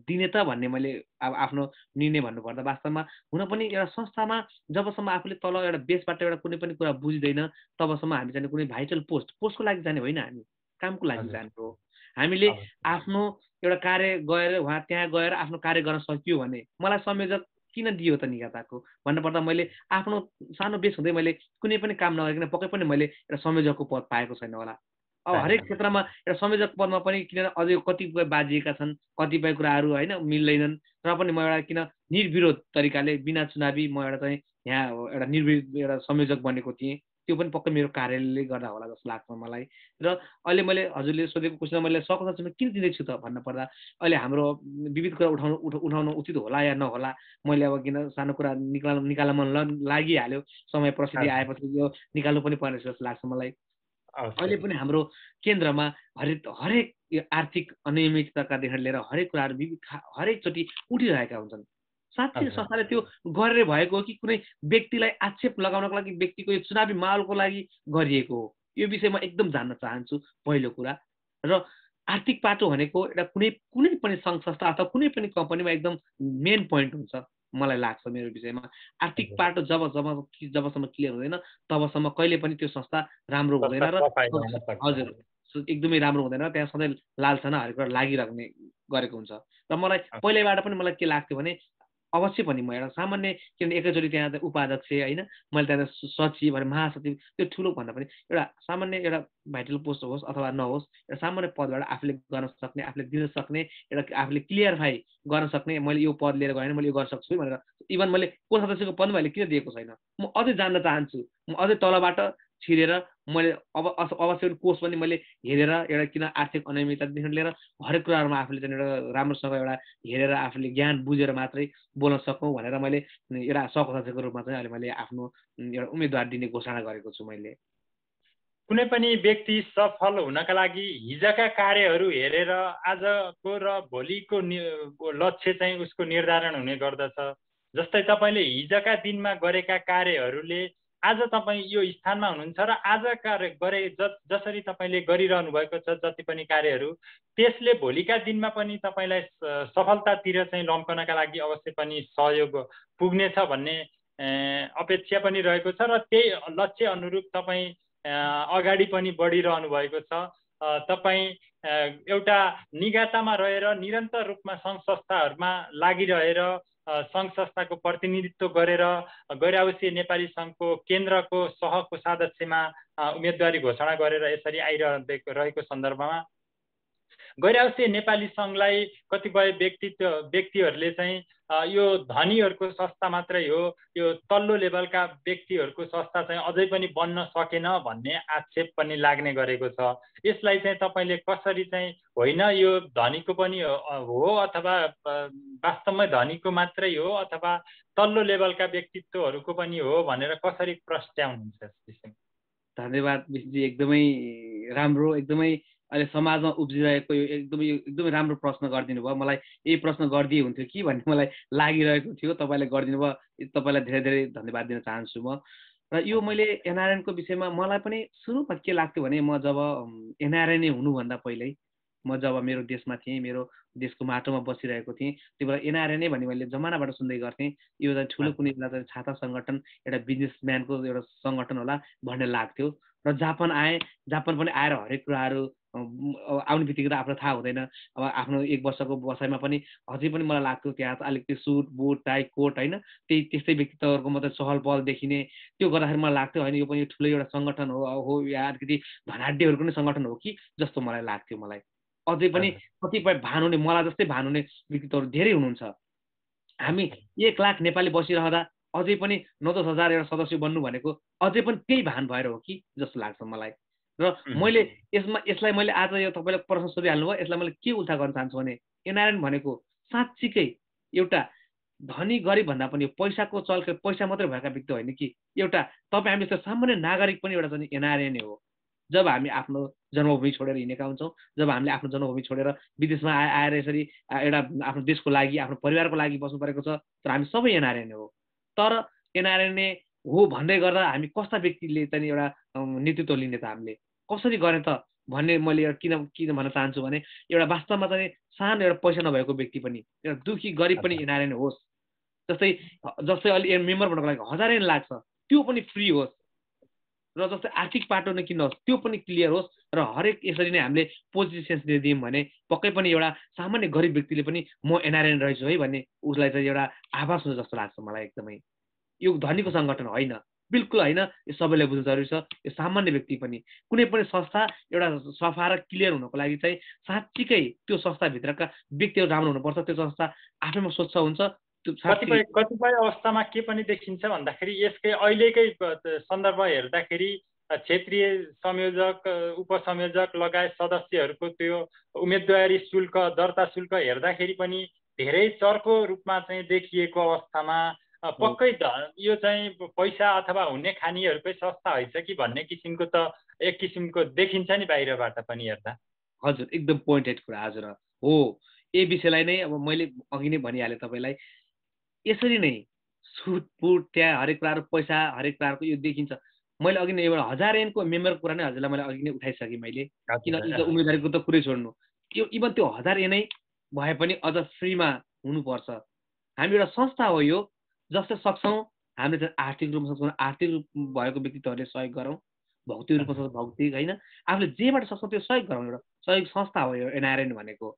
दिने त भन्ने मैले अब आफ्नो निर्णय भन्नुपर्दा वास्तवमा हुन पनि एउटा संस्थामा जबसम्म आफूले तल एउटा बेसबाट एउटा कुनै पनि कुरा बुझ्दैन तबसम्म हामी जाने कुनै भाइटल पोस्टको लागि जाने होइन, हामी कामको लागि जाने हो। हामीले आफ्नो एउटा कार्य गएर त्यहाँ गएर आफ्नो कार्य गर्न सकियो भने मलाई संयोजक किन दियो त निगाताको भन्नुपर्दा मैले आफ्नो सानो बेस हुँदै मैले कुनै पनि काम नगरिकन पक्कै पनि मैले एउटा संयोजकको पद पाएको छैन होला। अब हरेक क्षेत्रमा एउटा संयोजक पदमा पनि किन अझै कतिपय बाजिएका छन्, कतिपय कुराहरू होइन मिल्दैनन्, र पनि म एउटा किन निर्विरोध तरिकाले बिना चुनावी म एउटा चाहिँ यहाँ एउटा निर्विरोध एउटा संयोजक बनेको थिएँ। त्यो पनि पक्कै मेरो कार्यले गर्दा होला जस्तो लाग्छ मलाई। र अहिले मैले हजुरले सोधेको क्वेसनमा मैले सहकोषाध्यक्षमा किन दिँदैछु त भन्नुपर्दा अहिले हाम्रो विविध कुरा उठाउन उचित होला या नहोला, मैले अब किन सानो कुरा निकाल्न मन लागिहाल्यो, समय परिस्थिति आएपछि यो निकाल्नु पनि पर्ने जस्तो लाग्छ मलाई। अहिले पनि हाम्रो केन्द्रमा हरेक आर्थिक अनियमिततादेखि लिएर हरेक कुराहरू हरेकचोटि उठिरहेका हुन्छन्। साँच्चै संस्थाले त्यो गरेर भएको हो कि कुनै व्यक्तिलाई आक्षेप लगाउनको लागि व्यक्तिको यो चुनावी माहौलको लागि गरिएको हो, यो विषयमा एकदम जान्न चाहन्छु पहिलो कुरा। र आर्थिक पाटो भनेको एउटा कुनै पनि सङ्घ संस्था अथवा कुनै पनि कम्पनीमा एकदम मेन पोइन्ट हुन्छ मलाई लाग्छ मेरो विषयमा। आर्थिक पाटो जबसम्म क्लियर हुँदैन तबसम्म कहिले पनि त्यो संस्था राम्रो हुँदैन। र हजुर एकदमै राम्रो हुँदैन, त्यहाँ सधैँ लालसाना हरेक कुरा लागिराख्ने गरेको हुन्छ। र मलाई पहिल्यैबाट पनि मलाई के लाग्थ्यो भने अवश्य पनि म एउटा सामान्य, किनभने एकैचोटि त्यहाँ उपाध्यक्ष होइन, मैले त्यहाँ सचिव भने महासचिव, त्यो ठुलो भन्दा पनि एउटा सामान्य एउटा भाइटल पोस्ट होस् अथवा नहोस्, एउटा सामान्य पदबाट आफूले गर्न सक्ने, आफूले दिन सक्ने, एउटा आफूले क्लियरफाई गर्न सक्ने, मैले यो पद लिएर गएन मैले यो गर्न सक्छु भनेर, इभन मैले को सदस्यको पद मैले किन दिएको छैन, म अझै जान्न चाहन्छु, म अझै तलबाट छिरेर मैले अब अवश्य कोष पनि मैले हेरेर एउटा किन आर्थिक अनियमिततादेखि लिएर हरेक कुराहरूमा आफूले चाहिँ एउटा राम्रोसँग एउटा हेरेर आफूले ज्ञान बुझेर मात्रै बोल्न सकौँ भनेर मैले एउटा सदस्यको रूपमा चाहिँ अहिले मैले आफ्नो एउटा उम्मेदवार दिने घोषणा गरेको छु मैले। कुनै पनि व्यक्ति सफल हुनका लागि हिजोका कार्यहरू हेरेर आजको र भोलिको लक्ष्य चाहिँ उसको निर्धारण हुने गर्दछ। जस्तै तपाईँले हिजोका दिनमा गरेका कार्यहरूले आज तपाईँ यो स्थानमा हुनुहुन्छ र आज कार्य गरे जसरी तपाईँले गरिरहनु भएको छ जति पनि कार्यहरू, त्यसले भोलिका दिनमा पनि तपाईँलाई सफलतातिर चाहिँ लम्कनका लागि अवश्य पनि सहयोग पुग्नेछ भन्ने अपेक्षा पनि रहेको छ र त्यही लक्ष्य अनुरूप तपाईँ अगाडि पनि बढिरहनु भएको छ। तपाईँ एउटा निगातामा रहेर निरन्तर रूपमा सङ्घ संस्थाहरूमा लागिरहेर सङ्घ संस्थाको प्रतिनिधित्व गरेर गैर आवासीय नेपाली सङ्घको केन्द्रको सहकोषाध्यक्षमा उम्मेदवारी घोषणा गरेर यसरी आइरहेको सन्दर्भमा गैर आवासीय नेपाली सङ्घलाई कतिपय व्यक्तिहरूले चाहिँ यो धनीहरूको संस्था मात्रै हो, यो तल्लो लेभलका व्यक्तिहरूको संस्था चाहिँ अझै पनि बन्न सकेन भन्ने आक्षेप पनि लाग्ने गरेको छ। यसलाई चाहिँ तपाईँले कसरी चाहिँ होइन यो धनीको पनि हो अथवा वास्तवमै धनीको मात्रै हो अथवा तल्लो लेभलका व्यक्तित्वहरूको पनि हो भनेर कसरी प्रस्ट्याउनुहुन्छ? धन्यवाद विशजी, एकदमै राम्रो, एकदमै अहिले समाजमा उब्जिरहेको यो एकदमै राम्रो प्रश्न गरिदिनु भयो। मलाई यही प्रश्न गरिदिए हुन्थ्यो कि भन्ने मलाई लागिरहेको थियो, तपाईँले गरिदिनु भयो, तपाईँलाई धेरै धेरै धन्यवाद दिन चाहन्छु म। र यो मैले एनआरएनको विषयमा मलाई पनि सुरुमा के लाग्थ्यो भने, म जब एनआरएनए हुनुभन्दा पहिल्यै म जब मेरो देशमा थिएँ, मेरो देशको माटोमा बसिरहेको थिएँ, त्यो बेला एनआरएनए भन्ने मैले जमानाबाट सुन्दै गर्थेँ, यो चाहिँ ठुलो कुनै एउटा छाता सङ्गठन, एउटा बिजनेसम्यानको एउटा सङ्गठन होला भन्ने लाग्थ्यो। र जापान आएँ, जापान पनि आएर हरेक कुराहरू आउने बित्तिकै त आफ्नो थाहा हुँदैन। अब आफ्नो 1 वर्षको बसाइमा पनि अझै पनि मलाई लाग्थ्यो त्यहाँ अलिकति सुट बुट टाई कोट होइन, त्यस्तै व्यक्तित्वहरूको मात्रै चहल पहल देखिने। त्यो गर्दाखेरि मलाई लाग्थ्यो होइन यो पनि ठुलो एउटा सङ्गठन हो या अलिकति धनाढ्यहरूको नै सङ्गठन हो कि जस्तो मलाई लाग्थ्यो। मलाई अझै पनि कतिपय भान हुने, मलाई जस्तै भान हुने व्यक्तित्वहरू धेरै हुनुहुन्छ। हामी 1 लाख नेपाली बसिरहँदा अझै पनि 9-10,000 एउटा सदस्य बन्नु भनेको अझै पनि त्यही भान भएर हो कि जस्तो लाग्छ मलाई। र मैले यसलाई मैले आज यो तपाईँले प्रश्न सोधिहाल्नु भयो, यसलाई मैले के उल्था गर्न चाहन्छु भने एनआरएन भनेको साँच्चीकै एउटा धनी गरिब भन्दा पनि पैसाको चलखेल पैसा मात्रै भएका व्यक्ति होइन कि एउटा तपाईँ हामी जस्तो सामान्य नागरिक पनि एउटा चाहिँ एनआरएन हो। जब हामी आफ्नो जन्मभूमि छोडेर हिँडेका हुन्छौँ, जब हामीले आफ्नो जन्मभूमि छोडेर विदेशमा आएर यसरी एउटा आफ्नो देशको लागि आफ्नो परिवारको लागि बस्नु परेको छ, तर हामी सबै एनआरएन हो। तर एनआरएनए हो भन्दै गर्दा हामी कस्ता व्यक्तिले चाहिँ एउटा नेतृत्व लिने त हामीले कसरी गर्ने त भन्ने मैले किन भन्न चाहन्छु भने एउटा वास्तवमा चाहिँ सानो एउटा पैसा नभएको व्यक्ति पनि एउटा दुखी गरिब पनि एनआरएन होस्। जस्तै अहिले मेम्बर भन्नको लागि 1000 ऐन लाग्छ, त्यो पनि फ्री होस्। र जस्तै आर्थिक पाटो नै किन होस् त्यो पनि क्लियर होस्। र हरेक यसरी नै हामीले पोजिटिभ सेन्स दियौँ भने पक्कै पनि एउटा सामान्य गरिब व्यक्तिले पनि म एनआरएन रहेछु है भन्ने उसलाई चाहिँ एउटा आभास हुन्छ जस्तो लाग्छ मलाई। एकदमै यो धनीको सङ्गठन होइन, बिल्कुल होइन, यो सबैलाई बुझ्नु जरुरी छ। यो सामान्य व्यक्ति पनि कुनै पनि संस्था एउटा सफा र क्लियर हुनको लागि चाहिँ साँच्चीकै त्यो संस्थाभित्रका व्यक्तिहरू राम्रो हुनुपर्छ। त्यो संस्था आफैमा स्वच्छ हुन्छ। कतिपय अवस्थामा के पनि देखिन्छ भन्दाखेरि यसकै अहिलेकै सन्दर्भ हेर्दाखेरि क्षेत्रीय संयोजक उपसंयोजक लगायत सदस्यहरूको त्यो उम्मेदवारी शुल्क दर्ता शुल्क हेर्दाखेरि पनि धेरै चर्को रूपमा चाहिँ देखिएको अवस्थामा पक्कै यो चाहिँ पैसा अथवा हुने खानीहरूकै संस्था हैछ कि भन्ने किसिमको त एक किसिमको देखिन्छ नि बाहिरबाट पनि हेर्दा। हजुर, एकदम पोइन्टेड कुरा हजुर हो। यही विषयलाई नै अब मैले अघि नै भनिहालेँ तपाईँलाई, यसरी नै सुटपुट त्यहाँ हरेक कुराहरू पैसा हरेक कुराहरूको यो देखिन्छ। मैले अघि नै एउटा 1000 ऐनको मेम्बरको कुरा नै हजुरलाई मैले अघि नै उठाइसकेँ मैले, किन उम्मेदवारीको त कुरै छोड्नु, त्यो इभन त्यो 1000 ऐनै भए पनि अझ फ्रीमा हुनुपर्छ। हामी एउटा संस्था हो यो, जस्तो सक्छौँ हामीले चाहिँ आर्थिक रूपमा सक्छौँ आर्थिक रूप भएको व्यक्तित्वहरूले सहयोग गरौँ, भौतिक रूपमा सक्छौँ भौतिक होइन, आफूले जेबाट सक्छौँ त्यो सहयोग गरौँ। एउटा सहयोग संस्था हो यो एनआरएन भनेको।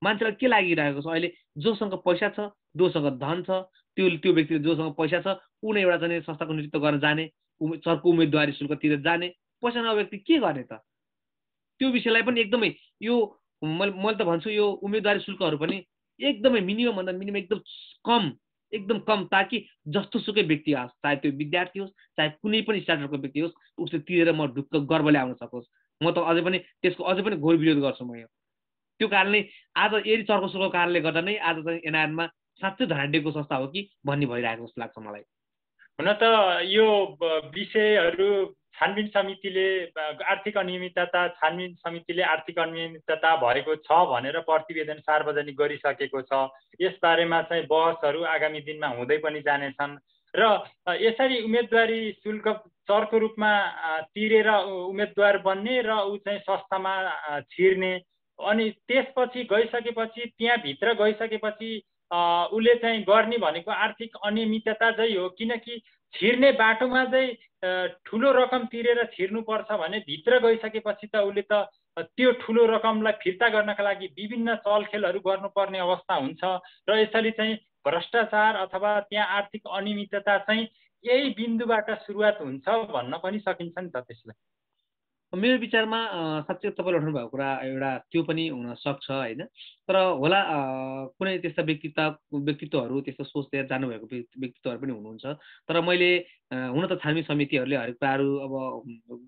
मान्छेलाई के लागिरहेको छ अहिले, जोसँग पैसा छ जोसँग धन छ त्यो व्यक्ति जोसँग पैसा छ ऊ नै एउटा चाहिँ संस्थाको नेतृत्व गर्न जाने, चर्को उम्मेदवारी शुल्क तिरेर जाने, पैसा नभएको व्यक्ति के गर्ने त? त्यो विषयलाई पनि एकदमै यो मैले त भन्छु यो उम्मेदवारी शुल्कहरू पनि एकदमै मिनिमम भन्दा मिनिमम एकदम कम ताकि जस्तो सुकै व्यक्ति आओस्, चाहे त्यो विद्यार्थी होस् चाहे कुनै पनि स्टार्टअपको व्यक्ति होस्, उसले तिरेर म ढुक्क गर्वले आउन सकोस्। म त अझै पनि त्यसको अझै पनि घोर विरोध गर्छु म यो। त्यो कारणले आज यदि चर्को शुल्कको कारणले गर्दा नै आज चाहिँ एनआइआरमा साँच्चै धनाढ्यको संस्था हो कि भन्ने भइरहेको जस्तो लाग्छ मलाई। हुन त यो विषयहरू छानबिन समितिले आर्थिक अनियमितता छानबिन समितिले आर्थिक अनियमितता भएको छ भनेर प्रतिवेदन सार्वजनिक गरिसकेको छ। यसबारेमा चाहिँ बहसहरू आगामी दिनमा हुँदै पनि जानेछन् र यसरी उम्मेदवारी शुल्क चर्को रूपमा तिरेर उम्मेदवार बन्ने र ऊ चाहिँ संस्थामा छिर्ने, अनि त्यसपछि गइसकेपछि त्यहाँभित्र गइसकेपछि उसले चाहिँ गर्ने भनेको आर्थिक अनियमितता चाहिँ हो। किनकि छिर्ने बाटोमा चाहिँ ठुलो रकम तिरेर छिर्नुपर्छ भने भित्र गइसकेपछि त उसले त त्यो ठुलो रकमलाई फिर्ता गर्नका लागि विभिन्न चलखेलहरू गर्नुपर्ने अवस्था हुन्छ र यसरी चाहिँ भ्रष्टाचार अथवा त्यहाँ आर्थिक अनियमितता चाहिँ यही बिन्दुबाट सुरुवात हुन्छ भन्न पनि सकिन्छ नि त त्यसलाई। मेरो विचारमा साँच्चै तपाईँले उठाउनु भएको कुरा एउटा त्यो पनि हुन सक्छ होइन, तर होला कुनै त्यस्ता व्यक्तित्वहरू त्यस्तो सोच लिएर जानुभएको व्यक्तित्वहरू पनि हुनुहुन्छ। तर मैले हुन त छानबिन समितिहरूले हरेक कुराहरू अब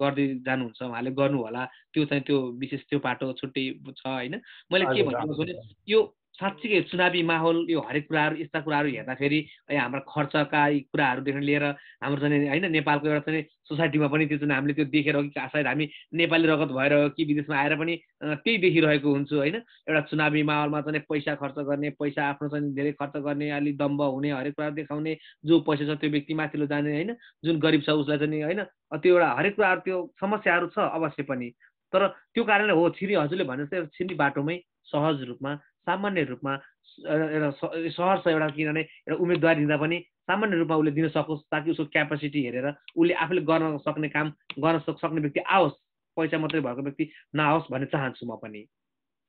गर्दै जानुहुन्छ, उहाँले गर्नु होला, त्यो चाहिँ त्यो विशेष त्यो पाटो छुट्टै छ होइन। मैले के भन्छु भने यो साँच्चीकै चुनावी माहौल यो हरेक कुराहरू यस्ता कुराहरू हेर्दाखेरि हाम्रा खर्चका कुराहरूदेखि लिएर हाम्रो चाहिँ होइन नेपालको एउटा चाहिँ सोसाइटीमा पनि त्यो चाहिँ हामीले त्यो देखेर हो कि सायद हामी नेपाली रगत भएर हो कि विदेशमा आएर पनि त्यही देखिरहेको हुन्छु होइन। एउटा चुनावी माहौलमा चाहिँ पैसा खर्च गर्ने, पैसा आफ्नो चाहिँ धेरै खर्च गर्ने, अलिक दम्ब हुने, हरेक कुरा देखाउने, जो पैसा छ त्यो व्यक्ति माथिल्लो जाने होइन, जुन गरिब छ उसलाई चाहिँ होइन त्यो एउटा हरेक कुराहरू त्यो समस्याहरू छ अवश्य पनि। तर त्यो कारणले हो छिर्ने हजुरले भने जस्तै छिर्ने बाटोमै सहज रूपमा सामान्य रूपमा एउटा सहर छ एउटा, किनभने एउटा उम्मेदवारी दिँदा पनि सामान्य रूपमा उसले दिन सकोस् ताकि उसको क्यापेसिटी हेरेर उसले आफूले गर्न सक्ने काम गर्न सक्ने व्यक्ति आओस्, पैसा मात्रै भएको व्यक्ति नआओस् भन्ने चाहन्छु म पनि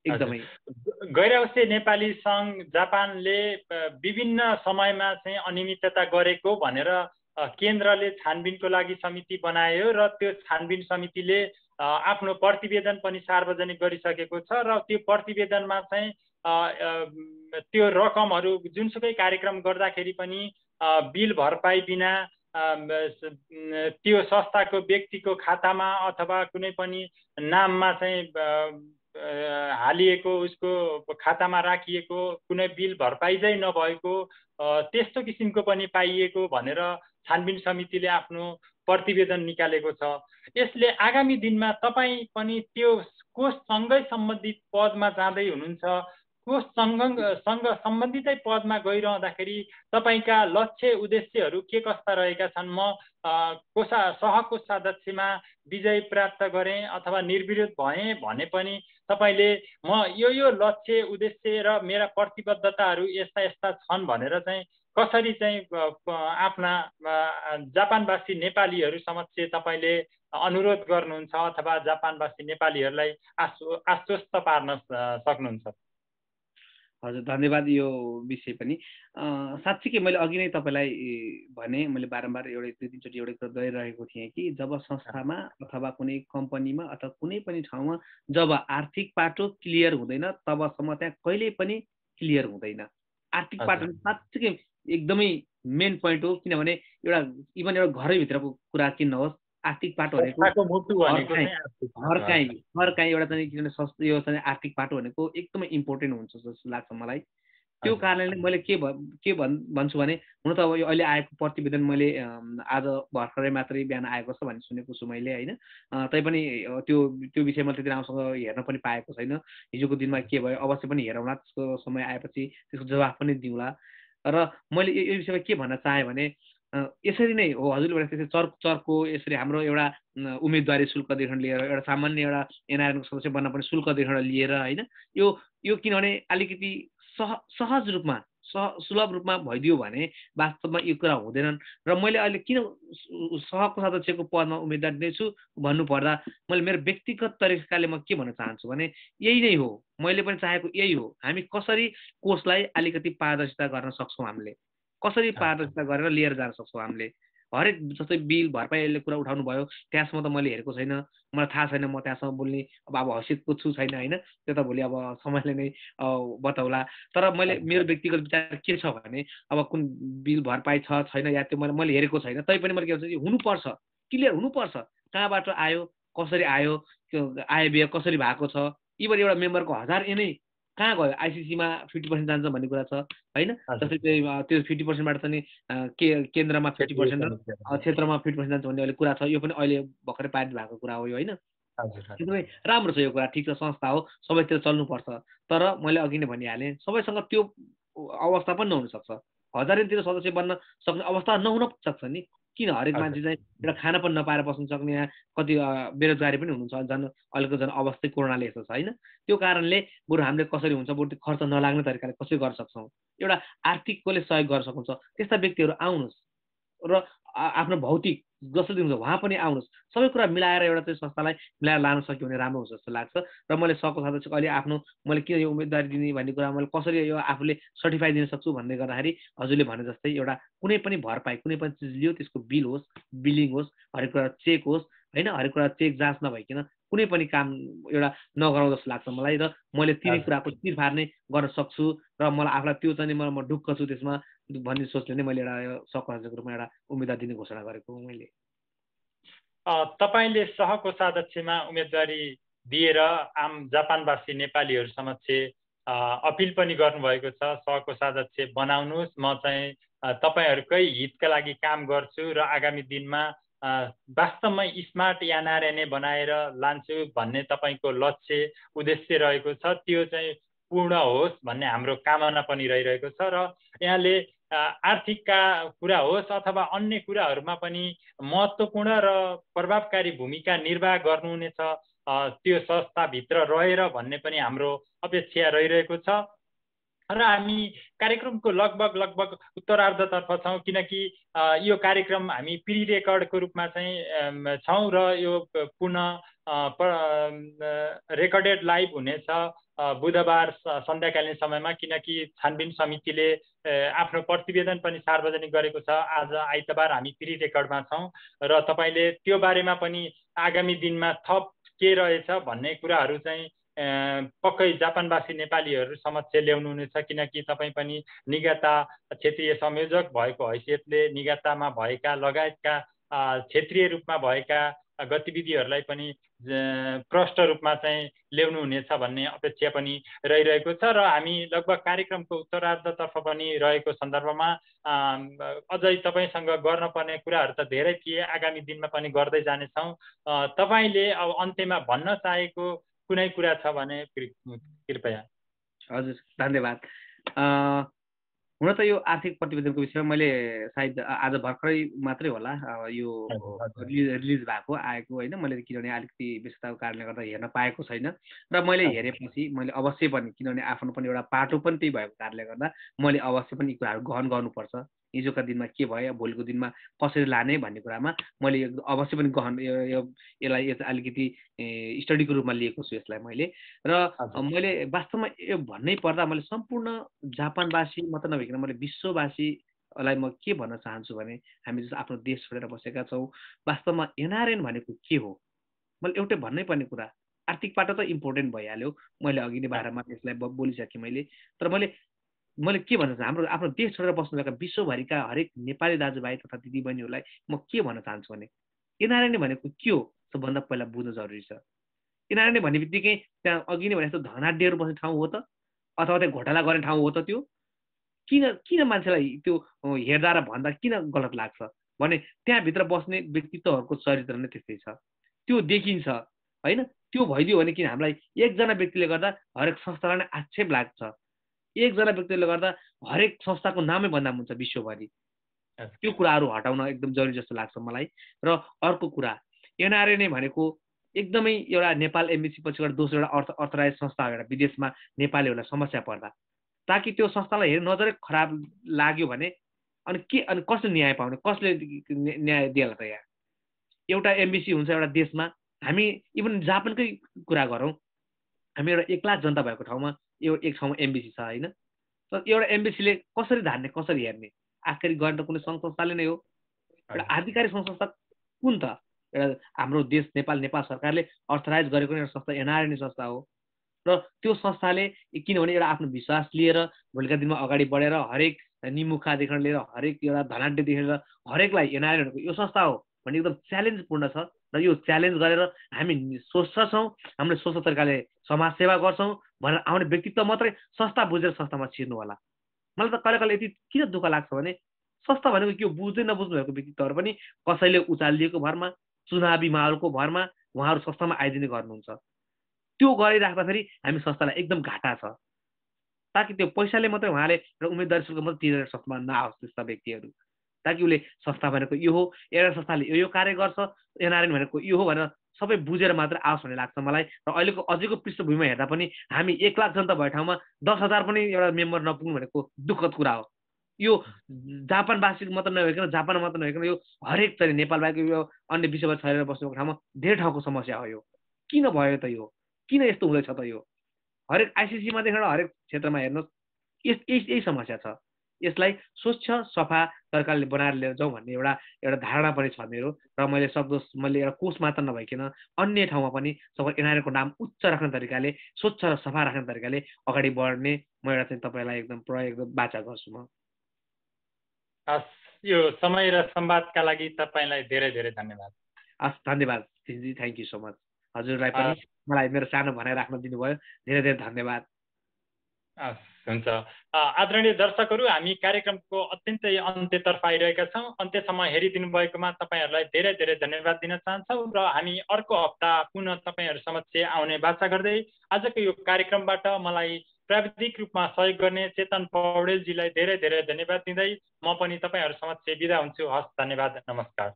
एकदमै। गैर आवासीय नेपाली सङ्घ जापानले विभिन्न समयमा चाहिँ अनियमितता गरेको भनेर केन्द्रले छानबिनको लागि समिति बनायो र त्यो छानबिन समितिले आफ्नो प्रतिवेदन पनि सार्वजनिक गरिसकेको छ र त्यो प्रतिवेदनमा चाहिँ त्यो रकमहरू जुनसुकै कार्यक्रम गर्दाखेरि पनि बिल भरपाई बिना त्यो संस्थाको व्यक्तिको खातामा अथवा कुनै पनि नाममा चाहिँ हालिएको उसको खातामा राखिएको कुनै बिल भरपाई चाहिँ नभएको त्यस्तो किसिमको पनि पाइएको भनेर छानबिन समितिले आफ्नो प्रतिवेदन निकालेको छ। यसले आगामी दिनमा तपाईँ पनि त्यो कोषसँगै सम्बन्धित पदमा जाँदै हुनुहुन्छ, कोषसँग सम्बन्धितै पदमा गइरहँदाखेरि तपाईँका लक्ष्य उद्देश्यहरू के कस्ता रहेका छन्? म सहकोष सदस्यमा विजय प्राप्त गरेँ अथवा निर्विरोध भएँ भने पनि तपाईँले म यो लक्ष्य उद्देश्य र मेरा प्रतिबद्धताहरू यस्ता यस्ता छन् भनेर चाहिँ कसरी चाहिँ आफ्ना जापानवासी नेपालीहरू समक्ष तपाईँले अनुरोध गर्नुहुन्छ अथवा जापानवासी नेपालीहरूलाई आश्वस्त पार्न सक्नुहुन्छ? हजुर धन्यवाद। यो विषय पनि साँच्चीकै मैले अघि नै तपाईँलाई भने, मैले बारम्बार दुई तिनचोटि एउटै कुरा गरिरहेको थिएँ कि जब संस्थामा अथवा कुनै कम्पनीमा अथवा कुनै पनि ठाउँमा जब आर्थिक पाटो क्लियर हुँदैन तबसम्म त्यहाँ कहिल्यै पनि क्लियर हुँदैन। आर्थिक पाटो साँच्चीकै एकदमै मेन पोइन्ट हो, किनभने एउटा इभन एउटा घरैभित्रको कुरा किन नहोस् आर्थिक पाटो भनेको हर कहीँ एउटा चाहिँ किनभने यो चाहिँ आर्थिक पाटो भनेको एकदमै इम्पोर्टेन्ट हुन्छ जस्तो लाग्छ मलाई। त्यो कारणले मैले के भन्छु भने हुन त अब यो अहिले आएको प्रतिवेदन मैले आज भर्खरै मात्रै बिहान आएको छ भन्ने सुनेको छु मैले होइन। तैपनि त्यो विषयमा त्यति राम्रोसँग हेर्न पनि पाएको छैन। हिजोको दिनमा के भयो अवश्य पनि हेरौँला, त्यसको समय आएपछि त्यसको जवाफ पनि दिउँला। र मैले यो विषयमा के भन्न चाहेँ भने यसरी नै हो हजुरले भने त्यसरी चर्को यसरी हाम्रो एउटा उम्मेदवारी शुल्कदेखि लिएर एउटा सामान्य एउटा एनआइआरको सदस्य बन्न पनि शुल्कदेखि लिएर होइन यो किनभने अलिकति सहज रूपमा सुलभ रूपमा भइदियो भने वास्तवमा यो कुरा हुँदैनन्। र मैले अहिले किन सहको सदस्यको पदमा उम्मेदवार दिँदैछु भन्नुपर्दा मैले मेरो व्यक्तिगत तरिकाले म के भन्न चाहन्छु भने यही नै हो, मैले पनि चाहेको यही हो, हामी कसरी कोषलाई अलिकति पारदर्शिता गर्न सक्छौँ हामीले कसरी पारदर्शिता गरेर लिएर जान सक्छौँ हामीले। हरेक जस्तै बिल भरपाईले कुरा उठाउनु भयो, त्यहाँसम्म त मैले हेरेको छैन, मलाई थाहा छैन, म त्यहाँसम्म बोल्ने अब हैसियतको छु छैन होइन, त्यो त भोलि अब समयले नै बताउला। तर मैले मेरो व्यक्तिगत विचार के छ भने अब कुन बिल भरपाई छ छैन या त्यो मैले हेरेको छैन, तैपनि मैले के भन्छ हुनुपर्छ, क्लियर हुनुपर्छ, कहाँबाट आयो, कसरी आयो, त्यो आय व्यय कसरी भएको छ, इभन एउटा मेम्बरको 1000 नै कहाँ गयो, आइसिसीमा 50% जान्छ भन्ने कुरा छ होइन। जस्तै त्यो 50%बाट चाहिँ केन्द्रमा 50% र क्षेत्रमा 50% जान्छ भन्ने अहिले कुरा छ, यो पनि अहिले भर्खरै पारित भएको कुरा हो यो होइन। एकदमै राम्रो छ यो कुरा, ठिक छ, संस्था हो, सबैतिर चल्नुपर्छ। तर मैले अघि नै भनिहालेँ, सबैसँग त्यो अवस्था पनि नहुनसक्छ, 1000 सदस्य बन्न सक्ने अवस्था नहुन सक्छ नि। किन हरेक मान्छे चाहिँ एउटा खाना पनि नपाएर बस्न सक्ने, यहाँ कति बेरोजगारी पनि हुनुहुन्छ, झन् अहिलेको झन् अवस्था कोरोनाले यस्तो छ होइन। त्यो कारणले बरु हामीले कसरी हुन्छ, बरु खर्च नलाग्ने तरिकाले कसरी गर्न सक्छौँ, एउटा आर्थिक कसले सहयोग गर्न सक्नुहुन्छ, त्यस्ता व्यक्तिहरू आउनुहोस् र आफ्नो भौतिक जसले दिनुहुन्छ उहाँ पनि आउनुहोस्, सबै कुरा मिलाएर एउटा चाहिँ संस्थालाई मिलाएर लान सक्यो भने राम्रो हुन्छ जस्तो लाग्छ। र मैले सको सदस्य अहिले आफ्नो मैले किन यो उम्मेदवारी दिने भन्ने कुरा मैले कसरी यो आफूले सर्टिफाई दिन सक्छु भन्ने गर्दाखेरि हजुरले भने जस्तै एउटा कुनै पनि भरपाई कुनै पनि चिज लियो त्यसको बिल होस्, बिलिङ होस्, हरेक कुरा चेक होस् होइन, हरेक कुरा चेक जाँच नभइकन कुनै पनि काम एउटा नगराउँ जस्तो लाग्छ मलाई। र मैले तिनै कुराको चिरफार नै गर्न सक्छु र मलाई आफूलाई त्यो चाहिँ म ढुक्क छु त्यसमा भन्ने सोचले नै मैले एउटा सहकोषाध्यक्षको रूपमा एउटा उम्मेदवार दिने घोषणा गरेको हो मैले। तपाईले सहकोषाध्यक्षमा उम्मेदवारी दिएर आम जापानवासी नेपालीहरू समक्ष अपिल पनि गर्नुभएको छ, सहकोषाध्यक्ष बनाउनुहोस्, म चाहिँ तपाईहरुकै हितका लागि काम गर्छु र आगामी दिनमा वास्तवमै स्मार्ट एनआरएनए बनाएर लान्छु भन्ने तपाईको लक्ष्य उद्देश्य रहेको छ, त्यो चाहिँ पूर्ण होस् भन्ने हाम्रो कामना पनि रहिरहेको छ। र यहाँले आर्थिकका कुरा होस् अथवा अन्य कुराहरूमा पनि महत्त्वपूर्ण र प्रभावकारी भूमिका निर्वाह गर्नुहुनेछ त्यो संस्थाभित्र रहेर भन्ने पनि हाम्रो अपेक्षा रहिरहेको छ। र हामी कार्यक्रमको लगभग उत्तरार्धतर्फ छौँ, किनकि यो कार्यक्रम हामी प्री रेकर्डको रूपमा चाहिँ छौँ र यो पुनः रेकर्डेड लाइभ हुनेछ बुधबार सन्ध्याकालीन समयमा, किनकि छानबिन समितिले आफ्नो प्रतिवेदन पनि सार्वजनिक गरेको छ। आज आइतबार हामी प्री रेकर्डमा छौँ र तपाईले त्यो बारेमा पनि आगामी दिनमा थप के रहेछ भन्ने कुराहरू चाहिँ पक्कै जापानवासी नेपालीहरू समक्ष ल्याउनुहुनेछ, किनकि तपाईँ पनि निगाता क्षेत्रीय संयोजक भएको हैसियतले निगातामा भएका लगायतका क्षेत्रीय रूपमा भएका गतिविधिहरूलाई पनि प्रष्ट रूपमा चाहिँ ल्याउनुहुनेछ भन्ने अपेक्षा पनि रहिरहेको छ। र हामी लगभग कार्यक्रमको उत्तरार्धतर्फ पनि रहेको सन्दर्भमा अझै तपाईसँग गर्नुपर्ने कुराहरू त धेरै थिए, आगामी दिनमा पनि गर्दै जानेछौँ। तपाईले अब अन्त्यमा भन्न चाहेको कुनै कुरा छ भने कृपया। हजुर धन्यवाद। हुन त यो आर्थिक प्रतिवेदनको विषयमा मैले सायद आज भर्खरै मात्रै होला यो रिलिज भएको आएको होइन, मैले किनभने अलिकति व्यस्तताको कारणले गर्दा हेर्न पाएको छैन। र मैले हेरेपछि मैले अवश्य पनि, किनभने आफ्नो पनि एउटा पाटो पनि त्यही भएको कारणले गर्दा मैले अवश्य पनि यी कुराहरू गहन गर्नुपर्छ, हिजोका दिनमा के भयो भोलिको दिनमा कसरी लाने भन्ने कुरामा मैले अवश्य पनि गहन यसलाई अलिकति स्टडीको रूपमा लिएको छु यसलाई मैले। र मैले वास्तवमा यो भन्नै पर्दा मैले सम्पूर्ण जापानवासी मात्र नभइकन मैले विश्ववासीलाई म के भन्न चाहन्छु भने हामी जस्तो आफ्नो देश छोडेर बसेका छौँ, वास्तवमा एनआरएन भनेको के हो मैले एउटै भन्नै पर्ने कुरा, आर्थिक पाटो त इम्पोर्टेन्ट भइहाल्यो, मैले अघि नै बारेमा यसलाई बोलिसकेँ मैले। तर मैले के भन्न चाहन्छु, हाम्रो आफ्नो देश छोडेर बस्नुभएका विश्वभरिका हरेक नेपाली दाजुभाइ तथा दिदीबहिनीहरूलाई म के भन्न चाहन्छु भने एनआरएन भनेको के हो सबभन्दा पहिला बुझ्नु जरुरी छ। एनआरएन भन्ने बित्तिकै त्यहाँ अघि नै भने जस्तो धनाढ्यहरू बस्ने ठाउँ हो त अथवा त्यहाँ घोटाला गर्ने ठाउँ हो त, त्यो किन मान्छेलाई त्यो हेर्दा र भन्दा किन गलत लाग्छ भने त्यहाँभित्र बस्ने व्यक्तित्वहरूको चरित्र नै त्यस्तै छ, त्यो देखिन्छ होइन। त्यो भइदियो भने किन हामीलाई एकजना व्यक्तिले गर्दा हरेक संस्थालाई नै आक्षेप लाग्छ, एकजना व्यक्तिले गर्दा हरेक संस्थाको नामै बदनाम हुन्छ विश्वभरि। त्यो कुराहरू हटाउन एकदम जरुरी जस्तो लाग्छ मलाई। र अर्को कुरा एनआरएनए भनेको एकदमै एउटा नेपाल एमबिसी पछिबाट दोस्रो एउटा अर्थराइज संस्था हो एउटा विदेशमा नेपालीहरूलाई समस्या पर्दा, ताकि त्यो संस्थालाई हेर्नु नजरै खराब लाग्यो भने अनि कसले न्याय पाउने, कसले न्याय दिएला त। यहाँ एउटा एमबिसी हुन्छ एउटा देशमा, हामी इभन जापानकै कुरा गरौँ, हामी एउटा 1 लाख जनता भएको ठाउँमा एक ठाउँमा एमबिसी छ होइन, तर एउटा एमबिसीले कसरी धान्ने कसरी हेर्ने, आखिर गर्ने कुनै सङ्घ संस्थाले नै हो। एउटा आधिकारिक सङ्घ संस्था कुन त? एउटा हाम्रो देश नेपाल सरकारले अर्थराइज गरेको एउटा संस्था एनआरएनए संस्था हो। र त्यो संस्थाले किनभने एउटा आफ्नो विश्वास लिएर भोलिका दिनमा अगाडि बढेर हरेक निमुखादेखि लिएर हरेक एउटा धनाढ्यदेखि लिएर हरेकलाई एनआरएनएको यो संस्था हो भन्ने एकदम च्यालेन्जपूर्ण छ। र यो च्यालेन्ज गरेर हामी सोच्छौँ हामीले सोच्ने तरिकाले समाजसेवा गर्छौँ भनेर आउने व्यक्तित्व मात्रै संस्था बुझेर संस्थामा छिर्नु होला। मलाई त कहिले कहिले यति किन दुःख लाग्छ भने संस्था भनेको के हो बुझ्दै नबुझ्नु भएको व्यक्तित्वहरू पनि कसैले उचालिएको भरमा चुनावी माहौलको भरमा उहाँहरू संस्थामा आइदिने गर्नुहुन्छ। त्यो गरिराख्दाखेरि हामी संस्थालाई एकदम घाटा छ। ताकि त्यो पैसाले मात्रै उहाँले एउटा उम्मेदवारी शुल्क मात्रै तिरेर संस्थामा नआओस् त्यस्ता व्यक्तिहरू, ताकि उसले संस्था भनेको यो हो, एउटा संस्थाले यो कार्य गर्छ, एनआरएन भनेको यो हो भनेर सबै बुझेर मात्र आओस् भन्ने लाग्छ मलाई। र अहिलेको अझैको पृष्ठभूमिमा हेर्दा पनि हामी 1 लाख जनता भएको ठाउँमा 10,000 पनि एउटा मेम्बर नपुग्नु भनेको दुःखद कुरा हो। यो जापानवासी मात्र नभइकन जापानमा मात्र नभइकन यो हरेक चाहिँ नेपाल बाहेक यो अन्य विश्वभर छरेर बसेको ठाउँमा धेरै ठाउँको समस्या हो। यो किन भयो त? यो किन यस्तो हुँदैछ त? यो हरेक आइसिसीमा देखि हरेक क्षेत्रमा हेर्नुहोस् यही समस्या छ। यसलाई स्वच्छ सफा सरकारले बनाएर लिएर जाउँ भन्ने एउटा धारणा पनि छ मेरो। र मैले एउटा कोष मात्र नभइकन अन्य ठाउँमा पनि सबै एनआरएनको नाम उच्च राख्ने तरिकाले स्वच्छ र सफा राख्ने तरिकाले अगाडि बढ्ने म एउटा चाहिँ तपाईँलाई एकदम बाचा गर्छु। म यो समय र संवादका लागि तपाईँलाई धेरै धेरै धन्यवाद। धन्यवाद जी, थ्याङ्क यू सो मच। हजुरलाई पनि मलाई मेरो सानो भनाइ राख्न दिनुभयो, धेरै धेरै धन्यवाद। हुन्छ। आदरणीय दर्शकहरू, हामी कार्यक्रमको अत्यन्तै अन्त्यतर्फ आइरहेका छौँ। अन्त्यसम्म हेरिदिनु भएकोमा तपाईँहरूलाई धेरै धेरै धन्यवाद दिन चाहन्छौँ र हामी अर्को हप्ता पुनः तपाईँहरू समक्ष आउने बाचा गर्दै आजको यो कार्यक्रमबाट मलाई प्राविधिक रूपमा सहयोग गर्ने चेतन पौडेलजीलाई धेरै धेरै धन्यवाद दिँदै म पनि तपाईँहरू समक्ष बिदा हुन्छु। हस्, धन्यवाद, नमस्कार।